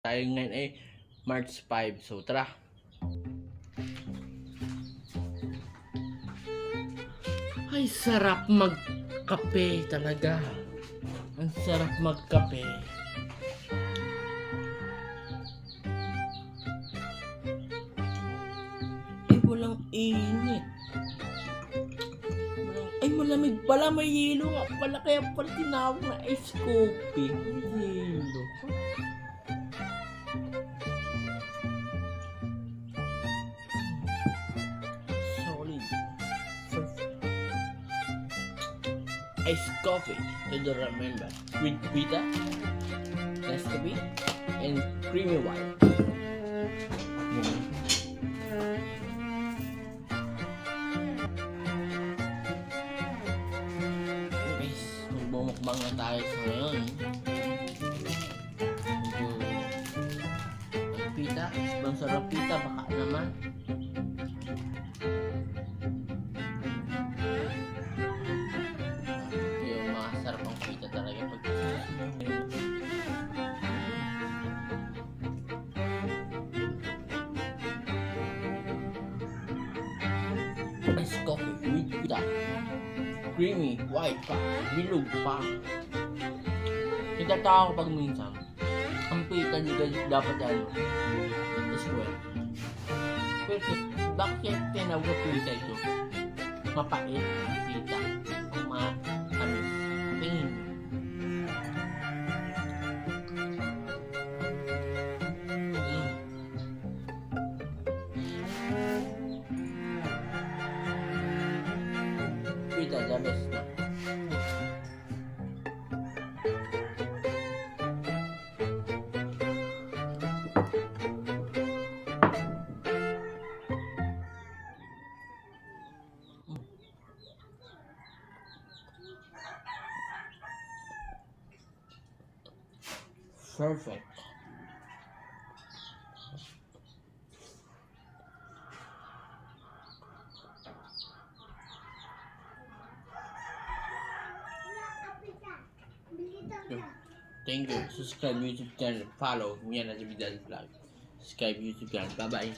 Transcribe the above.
Tayo ngayon ay March 5. So tara. Ay, sarap magkape talaga. Ang sarap magkape. Ay, walang init. Ay, malamig pala. May yelo nga pala. Kaya pala tinawag na ice coffee. May yelo. Solid. Iced coffee to remember with pita, Nescafe, and creamy white. Guys, magbumukbang na tayo sa ngayon. Pita, bang sarap pita, baka naman. Iced coffee with pita, creamy white pa, bilog pa. Itatawa ko pag minsan ang pita dito dapat is well. Pero bakit tinawag ko pita ito? Mapait ang pita, ang matamis, pain. Pita, the best na. Perfect. Thank you. Subscribe YouTube channel. Follow me and Vidal Vlog. Subscribe YouTube channel. Bye bye.